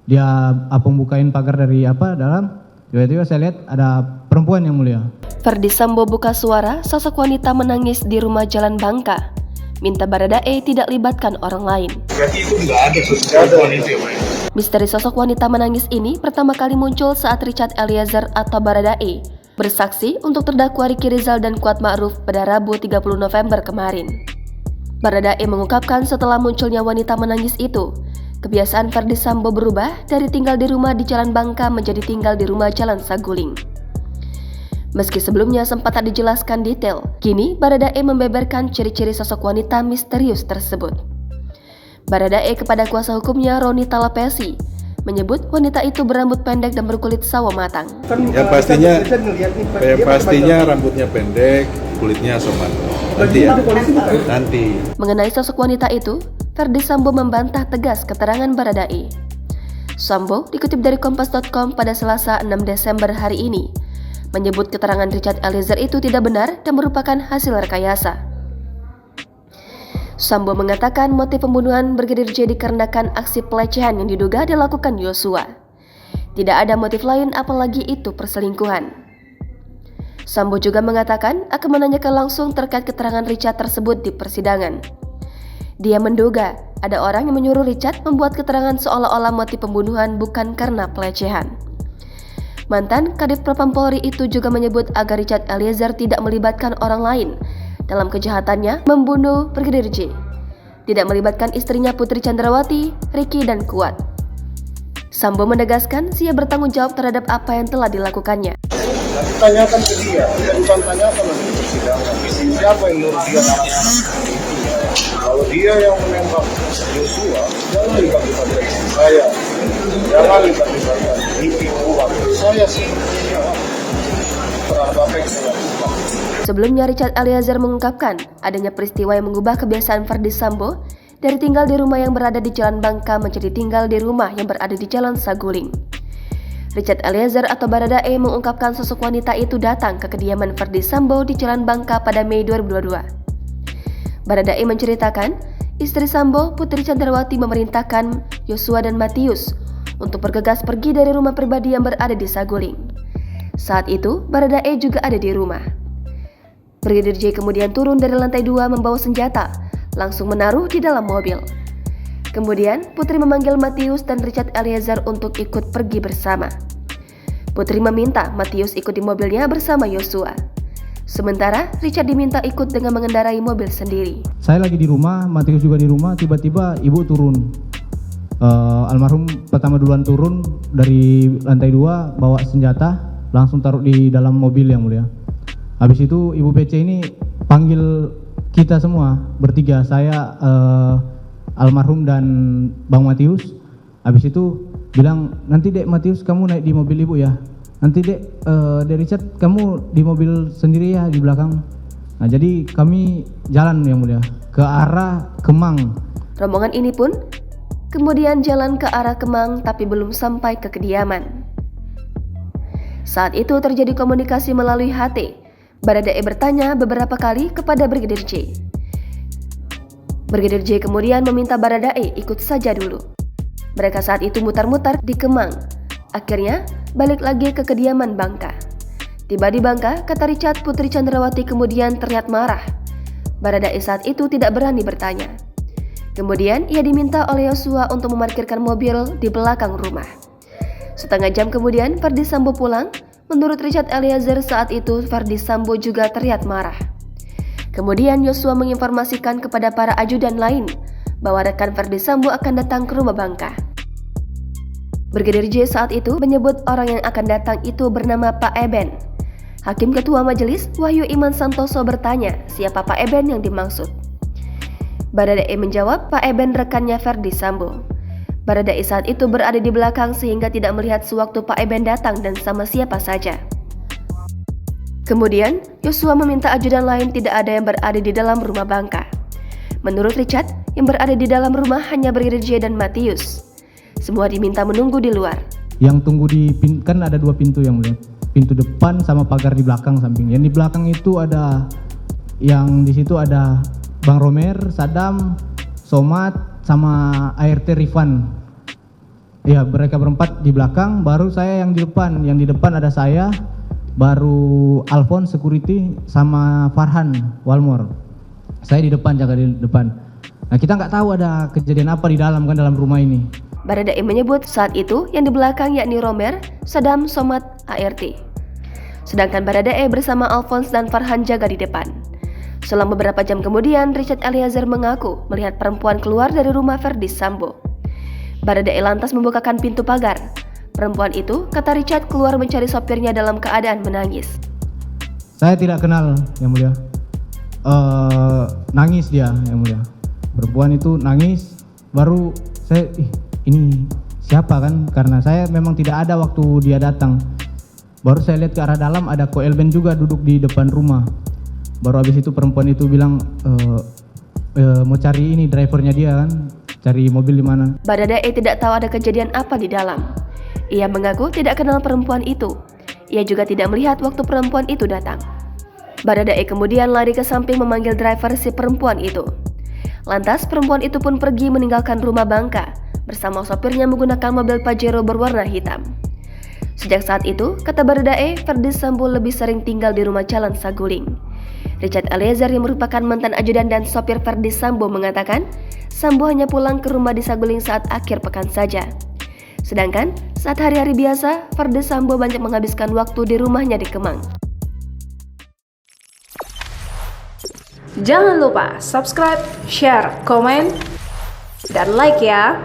Dia bukain pagar dari dalam, tiba-tiba saya lihat ada perempuan yang mulia. Ferdy Sambo buka suara sosok wanita menangis di rumah Jalan Bangka, minta Baradae tidak libatkan orang lain. Berarti itu nggak ada perempuan itu ya, Pak? Misteri sosok wanita menangis ini pertama kali muncul saat Richard Eliezer atau Baradae bersaksi untuk terdakwa Ricky Rizal dan Kuat Ma'ruf pada Rabu 30 November kemarin. Baradae mengungkapkan setelah munculnya wanita menangis itu, kebiasaan Ferdy Sambo berubah dari tinggal di rumah di Jalan Bangka menjadi tinggal di rumah Jalan Saguling. Meski sebelumnya sempat tak dijelaskan detail, kini Baradae membeberkan ciri-ciri sosok wanita misterius tersebut. Baradae kepada kuasa hukumnya Roni Talapesi menyebut wanita itu berambut pendek dan berkulit sawo matang. Yang pastinya rambutnya pendek, kulitnya sawo matang. Nanti. Mengenai sosok wanita itu, Ferdy Sambo membantah tegas keterangan Baradae. Sambo dikutip dari Kompas.com pada Selasa 6 Desember hari ini, menyebut keterangan Richard Eliezer itu tidak benar dan merupakan hasil rekayasa. Sambo mengatakan motif pembunuhan Brigadir J dikarenakan aksi pelecehan yang diduga dilakukan Yosua. Tidak ada motif lain apalagi itu perselingkuhan. Sambo juga mengatakan akan menanyakan langsung terkait keterangan Richard tersebut di persidangan. Dia menduga ada orang yang menyuruh Richard membuat keterangan seolah-olah motif pembunuhan bukan karena pelecehan. Mantan Kadif Propam Polri itu juga menyebut agar Richard Eliezer tidak melibatkan orang lain dalam kejahatannya membunuh Brigadir J. Tidak melibatkan istrinya Putri Chandrawati, Ricky, dan Kuat. Sambo menegaskan siap bertanggung jawab terhadap apa yang telah dilakukannya. Tanyakan ke dia, bukan tanyakan di persidangan. Siapa yang menurut dia anak-anak? Kalau dia yang menembak Yosua, jangan libat-libatkan saya. Jangan libat-libatkan Ricky Kuat. Saya sih terhadap apa yang saya lakukan. Sebelumnya Richard Eliezer mengungkapkan adanya peristiwa yang mengubah kebiasaan Ferdy Sambo dari tinggal di rumah yang berada di Jalan Bangka menjadi tinggal di rumah yang berada di Jalan Saguling. Richard Eliezer atau Baradae mengungkapkan sosok wanita itu datang ke kediaman Ferdy Sambo di Jalan Bangka pada Mei 2022. Baradae menceritakan, istri Sambo, Putri Chandrawati memerintahkan Yosua dan Matius untuk bergegas pergi dari rumah pribadi yang berada di Saguling. Saat itu, Baradae juga ada di rumah. Brigadir J kemudian turun dari lantai 2 membawa senjata, langsung menaruh di dalam mobil. Kemudian, Putri memanggil Matius dan Richard Eliezer untuk ikut pergi bersama. Putri meminta Matius ikut di mobilnya bersama Yosua. Sementara, Richard diminta ikut dengan mengendarai mobil sendiri. Saya lagi di rumah, Matius juga di rumah, tiba-tiba ibu turun. Almarhum pertama duluan turun dari lantai 2, bawa senjata, langsung taruh di dalam mobil yang mulia. Habis itu Ibu PC ini panggil kita semua, bertiga, saya, almarhum dan Bang Matius. Habis itu bilang, nanti Dek Matius kamu naik di mobil ibu ya, nanti Dek Richard kamu di mobil sendiri ya di belakang. Nah jadi kami jalan yang mulia ke arah Kemang. Rombongan ini pun kemudian jalan ke arah Kemang tapi belum sampai ke kediaman. Saat itu terjadi komunikasi melalui HT. Baradae bertanya beberapa kali kepada Brigadir J. Brigadir J kemudian meminta Baradae ikut saja dulu. Mereka saat itu mutar-mutar di Kemang. Akhirnya balik lagi ke kediaman Bangka. Tiba di Bangka, kata Richard, Putri Chandrawati kemudian terlihat marah. Baradae saat itu tidak berani bertanya. Kemudian ia diminta oleh Yosua untuk memarkirkan mobil di belakang rumah. Setengah jam kemudian Ferdy Sambo pulang. Menurut Richard Eliezer saat itu Ferdy Sambo juga terlihat marah. Kemudian Yosua menginformasikan kepada para ajudan lain bahwa rekan Ferdy Sambo akan datang ke rumah Bangka. Brigadir J saat itu menyebut orang yang akan datang itu bernama Pak Eben. Hakim Ketua Majelis Wahyu Iman Santoso bertanya siapa Pak Eben yang dimaksud. Baradae menjawab Pak Eben rekannya Ferdy Sambo. Baradae saat itu berada di belakang sehingga tidak melihat sewaktu Pak Eben datang dan sama siapa saja. Kemudian, Yosua meminta ajudan lain tidak ada yang berada di dalam rumah Bangka. Menurut Richard, yang berada di dalam rumah hanya Brigadir J dan Matius. Semua diminta menunggu di luar. Yang tunggu di kan ada 2 pintu yang mulia. Pintu depan sama pagar di belakang samping. Yang di belakang itu ada, yang di situ ada Bang Romer, Sadam, Somad, sama ART Rifan. Iya, mereka berempat di belakang, baru saya yang di depan. Yang di depan ada saya, baru Alphonse security sama Farhan Walmor. Saya di depan, jaga di depan. Nah, kita nggak tahu ada kejadian apa di dalam kan, dalam rumah ini. Baradae menyebut saat itu yang di belakang yakni Romer, Sadam, Somad, ART. Sedangkan Baradae bersama Alphonse dan Farhan jaga di depan. Selang beberapa jam kemudian, Richard Eliezer mengaku melihat perempuan keluar dari rumah Verdi Sambo. Baradae lantas membukakan pintu pagar. Perempuan itu, kata Richard, keluar mencari sopirnya dalam keadaan menangis. Saya tidak kenal, Yang Mulia. Nangis dia, Yang Mulia. Perempuan itu nangis, baru saya, ini siapa kan? Karena saya memang tidak ada waktu dia datang. Baru saya lihat ke arah dalam, ada Ko Elben juga duduk di depan rumah. Baru habis itu perempuan itu bilang, mau cari ini drivernya dia kan, cari mobil di mana. Baradae tidak tahu ada kejadian apa di dalam. Ia mengaku tidak kenal perempuan itu. Ia juga tidak melihat waktu perempuan itu datang. Baradae kemudian lari ke samping memanggil driver si perempuan itu. Lantas perempuan itu pun pergi meninggalkan rumah Bangka bersama sopirnya menggunakan mobil Pajero berwarna hitam. Sejak saat itu, kata Baradae, Verdi Sambo lebih sering tinggal di rumah Jalan Saguling. Richard Eliezer yang merupakan mantan ajudan dan sopir Verdi Sambo mengatakan, Sambo hanya pulang ke rumah di Saguling saat akhir pekan saja. Sedangkan saat hari-hari biasa, Verdi Sambo banyak menghabiskan waktu di rumahnya di Kemang. Jangan lupa subscribe, share, komen, dan like ya.